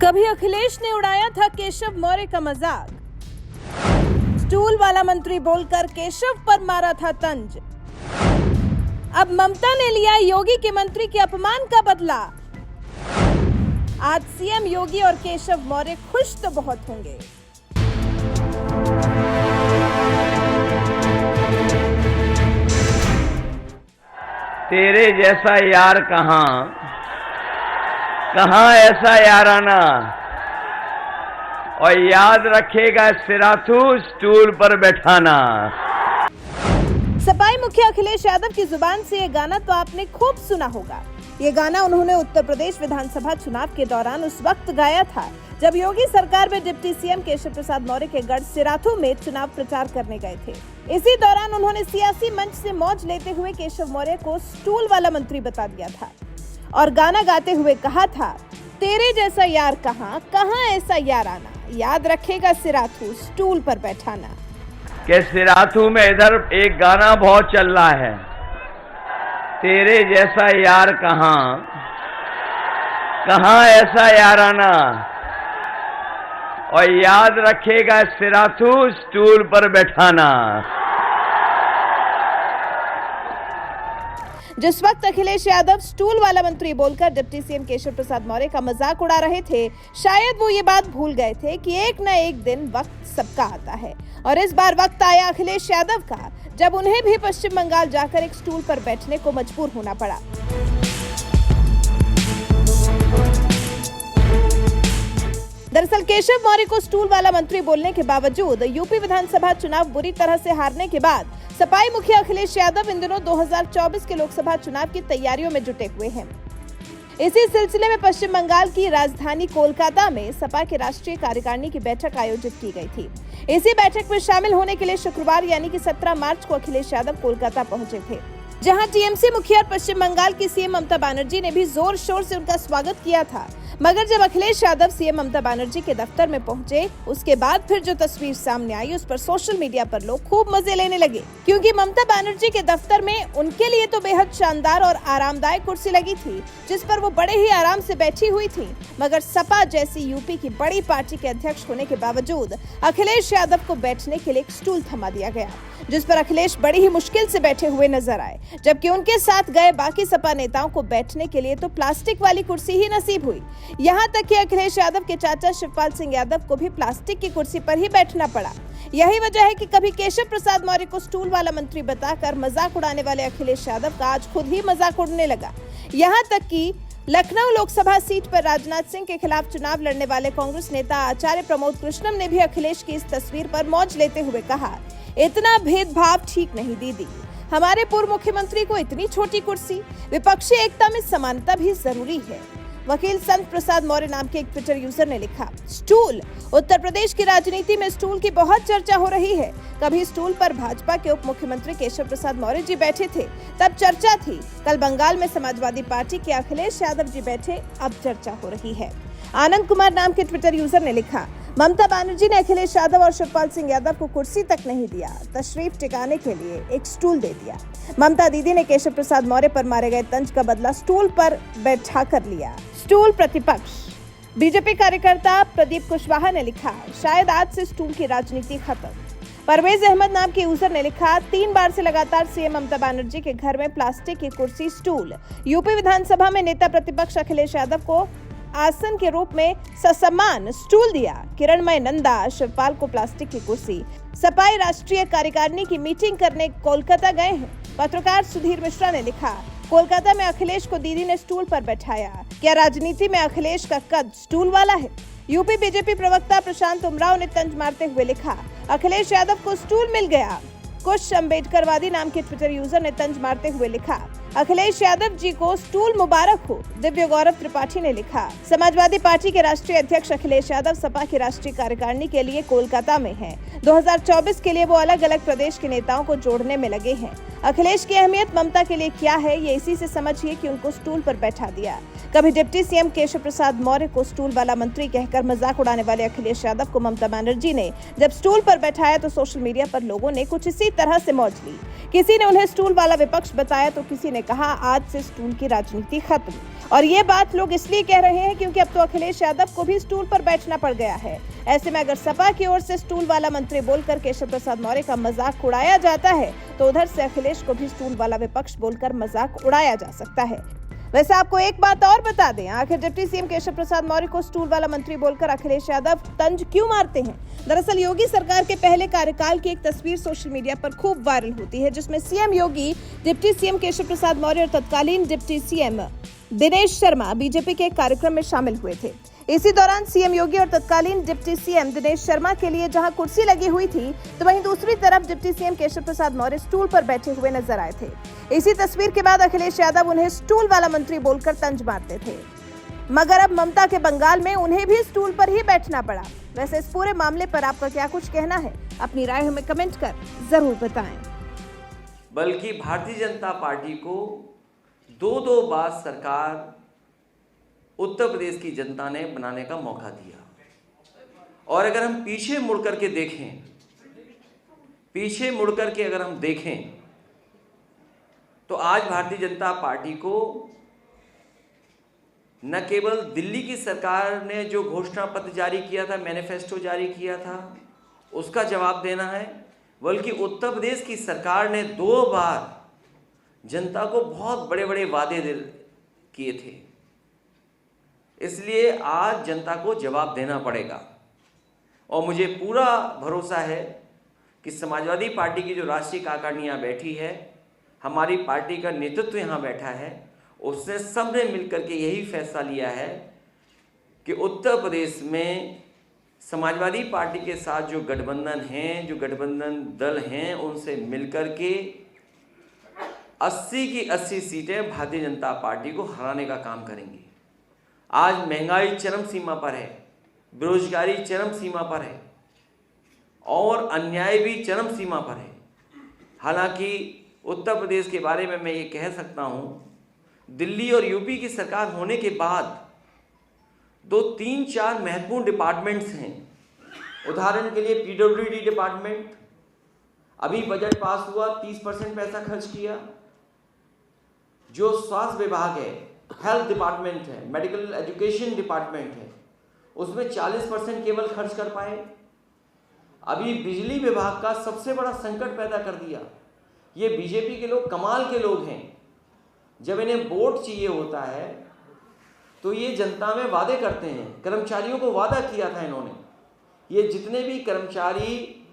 कभी अखिलेश ने उड़ाया था केशव मौर्य का मजाक। स्टूल वाला मंत्री बोलकर केशव पर मारा था तंज। अब ममता ने लिया योगी के मंत्री के अपमान का बदला। आज सीएम योगी और केशव मौर्य खुश तो बहुत होंगे। तेरे जैसा यार कहाँ ऐसा याराना, और याद रखेगा सिराथू स्टूल पर बैठाना। सपाई मुखिया अखिलेश यादव की जुबान से ये गाना तो आपने खूब सुना होगा। ये गाना उन्होंने उत्तर प्रदेश विधानसभा चुनाव के दौरान उस वक्त गाया था जब योगी सरकार में डिप्टी सीएम केशव प्रसाद मौर्य के गढ़ सिराथू में चुनाव प्रचार करने गए थे। इसी दौरान उन्होंने सियासी मंच से मौज लेते हुए केशव मौर्य को स्टूल वाला मंत्री बता दिया था और गाना गाते हुए कहा था, तेरे जैसा यार कहाँ ऐसा याराना, याद रखेगा सिराथू स्टूल पर बैठाना। के सिराथू में इधर एक गाना बहुत चल रहा है, तेरे जैसा यार कहाँ ऐसा याराना, और याद रखेगा सिराथू स्टूल पर बैठाना। जिस वक्त अखिलेश यादव स्टूल वाला मंत्री बोलकर डिप्टी सीएम केशव प्रसाद मौर्य का मजाक उड़ा रहे थे, शायद वो ये बात भूल गए थे कि एक न एक दिन वक्त सबका आता है और इस बार वक्त आया अखिलेश यादव का, जब उन्हें भी पश्चिम बंगाल जाकर एक स्टूल पर बैठने को मजबूर होना पड़ा। दरअसल केशव मौर्य को स्टूल वाला मंत्री बोलने के बावजूद यूपी विधानसभा चुनाव बुरी तरह से हारने के बाद सपाई मुखिया अखिलेश यादव इन दिनों 2024 के लोकसभा चुनाव की तैयारियों में जुटे हुए हैं। इसी सिलसिले में पश्चिम बंगाल की राजधानी कोलकाता में सपा के राष्ट्रीय कार्यकारिणी की बैठक आयोजित की गई थी। इसी बैठक में शामिल होने के लिए शुक्रवार यानी कि 17 मार्च को अखिलेश यादव कोलकाता पहुंचे थे, जहां टीएमसी मुखिया और पश्चिम बंगाल की सीएम ममता बनर्जी ने भी जोर शोर से उनका स्वागत किया था। मगर जब अखिलेश यादव सीएम ममता बनर्जी के दफ्तर में पहुंचे, उसके बाद फिर जो तस्वीर सामने आई उस पर सोशल मीडिया पर लोग खूब मजे लेने लगे, क्योंकि ममता बनर्जी के दफ्तर में उनके लिए तो बेहद शानदार और आरामदायक कुर्सी लगी थी, जिस पर वो बड़े ही आराम से बैठी हुई थी। मगर सपा जैसी यूपी की बड़ी पार्टी के अध्यक्ष होने के बावजूद अखिलेश यादव को बैठने के लिए एक स्टूल थमा दिया गया, जिस पर अखिलेश बड़ी ही मुश्किल से बैठे हुए नजर आए, जबकि उनके साथ गए बाकी सपा नेताओं को बैठने के लिए तो प्लास्टिक वाली कुर्सी ही नसीब हुई। यहाँ तक कि अखिलेश यादव के चाचा शिवपाल सिंह यादव को भी प्लास्टिक की कुर्सी पर ही बैठना पड़ा। यही वजह है कि कभी केशव प्रसाद मौर्य को स्टूल वाला मंत्री बताकर मजाक उड़ाने वाले अखिलेश यादव का आज खुद ही मजाक उड़ने लगा। यहाँ तक कि लखनऊ लोकसभा सीट पर राजनाथ सिंह के खिलाफ चुनाव लड़ने वाले कांग्रेस नेता आचार्य प्रमोद कृष्णम ने भी अखिलेश की इस तस्वीर पर मौज लेते हुए कहा, इतना भेदभाव ठीक नहीं दीदी, हमारे पूर्व मुख्यमंत्री को इतनी छोटी कुर्सी, विपक्षी एकता में समानता भी जरूरी है। वकील संत प्रसाद मौर्य नाम के एक ट्विटर यूजर ने लिखा, स्टूल, उत्तर प्रदेश की राजनीति में स्टूल की बहुत चर्चा हो रही है। कभी स्टूल पर भाजपा के उप मुख्यमंत्री केशव प्रसाद मौर्य जी बैठे थे, तब चर्चा थी। कल बंगाल में समाजवादी पार्टी के अखिलेश यादव जी बैठे, अब चर्चा हो रही है। आनंद कुमार नाम के ट्विटर यूजर ने लिखा, ममता बनर्जी ने अखिलेश यादव और शिवपाल सिंह यादव को कुर्सी तक नहीं दिया, तशरीफ टिकाने के लिए एक स्टूल दे दिया। ममता दीदी ने केशव प्रसाद मौर्य पर मारे गए तंज का बदला स्टूल पर बैठा कर लिया। स्टूल प्रतिपक्ष। बीजेपी कार्यकर्ता प्रदीप कुशवाहा ने लिखा, शायद आज से स्टूल की राजनीति खत्म। परवेज अहमद नाम के यूजर ने लिखा, 3 बार से लगातार सीएम ममता बनर्जी के घर में प्लास्टिक की कुर्सी स्टूल। यूपी विधानसभा में नेता प्रतिपक्ष अखिलेश यादव को आसन के रूप में ससम्मान स्टूल दिया। किरणमय नंदा शिवपाल को प्लास्टिक की कुर्सी। सपाई राष्ट्रीय कार्यकारिणी की मीटिंग करने कोलकाता गए हैं। पत्रकार सुधीर मिश्रा ने लिखा, कोलकाता में अखिलेश को दीदी ने स्टूल पर बैठाया, क्या राजनीति में अखिलेश का कद स्टूल वाला है? यूपी बीजेपी प्रवक्ता प्रशांत उमराव ने तंज मारते हुए लिखा, अखिलेश यादव को स्टूल मिल गया। कुछ अम्बेडकरवादी नाम के ट्विटर यूजर ने तंज मारते हुए लिखा, अखिलेश यादव जी को स्टूल मुबारक हो। दिव्य गौरव त्रिपाठी ने लिखा, समाजवादी पार्टी के राष्ट्रीय अध्यक्ष अखिलेश यादव सपा की राष्ट्रीय कार्यकारिणी के लिए कोलकाता में हैं। 2024 के लिए वो अलग अलग प्रदेश के नेताओं को जोड़ने में लगे हैं। अखिलेश की अहमियत ममता के लिए क्या है, ये इसी से समझिए कि उनको स्टूल पर बैठा दिया। कभी डिप्टी सीएम केशव प्रसाद मौर्य को स्टूल वाला मंत्री कहकर मजाक उड़ाने वाले अखिलेश यादव को ममता बनर्जी ने जब स्टूल पर बैठाया तो सोशल मीडिया पर लोगों ने कुछ इसी तरह से मौज ली। किसी ने उन्हें स्टूल वाला विपक्ष बताया तो किसी ने कहा आज से स्टूल की राजनीति खत्म। और ये बात लोग इसलिए कह रहे हैं क्योंकि अब तो अखिलेश यादव को भी स्टूल पर बैठना पड़ गया है। ऐसे में अगर सपा की ओर से स्टूल वाला मंत्री बोलकर केशव प्रसाद मौर्य का मजाक उड़ाया जाता है तो उधर से अखिलेश को भी स्टूल वाला विपक्ष बोलकर मजाक उड़ाया जा सकता है। वैसे आपको एक बात और बता दें, आखिर डिप्टी सीएम केशव प्रसाद मौर्य को स्टूल वाला मंत्री बोलकर अखिलेश यादव तंज क्यों मारते हैं? दरअसल योगी सरकार के पहले कार्यकाल की एक तस्वीर सोशल मीडिया पर खूब वायरल होती है, जिसमें सीएम योगी, डिप्टी सीएम केशव प्रसाद मौर्य और तत्कालीन deputy CM Dinesh Sharma BJP के एक कार्यक्रम में शामिल हुए थे। इसी दौरान सीएम योगी और तत्कालीन डिप्टी सीएम दिनेश शर्मा के लिए जहां कुर्सी लगी हुई थी तो वहीं दूसरी तरफ deputy CM Keshav Prasad Maurya stool पर बैठे हुए नजर आए थे। इसी तस्वीर के बाद अखिलेश यादव उन्हें स्टूल वाला मंत्री बोलकर तंज मारते थे, मगर अब ममता के बंगाल में उन्हें भी स्टूल पर ही बैठना पड़ा। वैसे इस पूरे मामले पर आपका क्या कुछ कहना है? अपनी राय हमें कमेंट कर जरूर बताएं। बल्कि भारतीय जनता पार्टी को दो बार सरकार उत्तर प्रदेश की जनता ने बनाने का मौका दिया। और अगर हम पीछे मुड़ करके अगर हम देखें तो आज भारतीय जनता पार्टी को न केवल दिल्ली की सरकार ने जो घोषणा पत्र जारी किया था, मैनिफेस्टो जारी किया था, उसका जवाब देना है, बल्कि उत्तर प्रदेश की सरकार ने 2 बार जनता को बहुत बड़े बड़े वादे किए थे। इसलिए आज जनता को जवाब देना पड़ेगा। और मुझे पूरा भरोसा है कि समाजवादी पार्टी की जो राष्ट्रीय कार्यकारिणी यहाँ बैठी है, हमारी पार्टी का नेतृत्व यहाँ बैठा है, उसने सबने मिलकर के यही फैसला लिया है कि उत्तर प्रदेश में समाजवादी पार्टी के साथ जो गठबंधन हैं, जो गठबंधन दल हैं, उनसे मिलकर के 80 की 80 सीटें भारतीय जनता पार्टी को हराने का काम करेंगी। आज महंगाई चरम सीमा पर है, बेरोजगारी चरम सीमा पर है और अन्याय भी चरम सीमा पर है। हालांकि उत्तर प्रदेश के बारे में मैं ये कह सकता हूँ, दिल्ली और यूपी की सरकार होने के बाद 2-3-4 महत्वपूर्ण डिपार्टमेंट्स हैं। उदाहरण के लिए पीडब्ल्यूडी डिपार्टमेंट, अभी बजट पास हुआ, 30% पैसा खर्च किया। जो स्वास्थ्य विभाग है, हेल्थ डिपार्टमेंट है, मेडिकल एजुकेशन डिपार्टमेंट है, उसमें 40% केवल खर्च कर पाए। अभी बिजली विभाग का सबसे बड़ा संकट पैदा कर दिया। ये बीजेपी के लोग कमाल के लोग हैं, जब इन्हें वोट चाहिए होता है तो ये जनता में वादे करते हैं। कर्मचारियों को वादा किया था इन्होंने। ये जितने भी कर्मचारी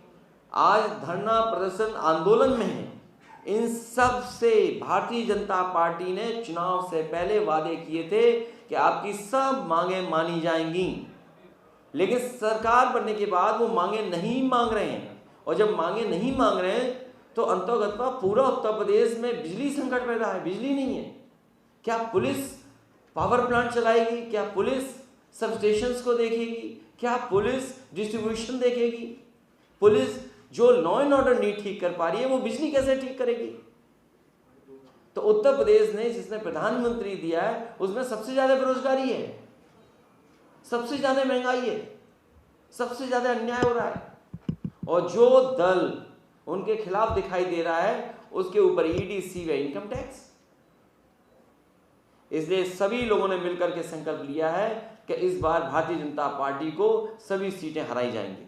आज धरना प्रदर्शन आंदोलन में हैं, इन सब से भारतीय जनता पार्टी ने चुनाव से पहले वादे किए थे कि आपकी सब मांगें मानी जाएंगी। लेकिन सरकार बनने के बाद वो मांगें नहीं मांग रहे हैं, और जब मांगें नहीं मांग रहे हैं तो अंतर्गतवा पूरा उत्तर प्रदेश में बिजली संकट पैदा है। बिजली नहीं है। क्या पुलिस पावर प्लांट चलाएगी? क्या पुलिस सब स्टेशंस को देखेगी? क्या पुलिस डिस्ट्रीब्यूशन देखेगी? पुलिस जो लॉ एंड ऑर्डर नहीं ठीक कर पा रही है, वो बिजली कैसे ठीक करेगी? तो उत्तर प्रदेश ने जिसने प्रधानमंत्री दिया है, उसमें सबसे ज्यादा बेरोजगारी है, सबसे ज्यादा महंगाई है, सबसे ज्यादा अन्याय हो रहा है। और जो दल उनके खिलाफ दिखाई दे रहा है, उसके ऊपर ईडी, सीबीआई, इनकम टैक्स। इसलिए सभी लोगों ने मिलकर के संकल्प लिया है कि इस बार भारतीय जनता पार्टी को सभी सीटें हराई जाएंगी।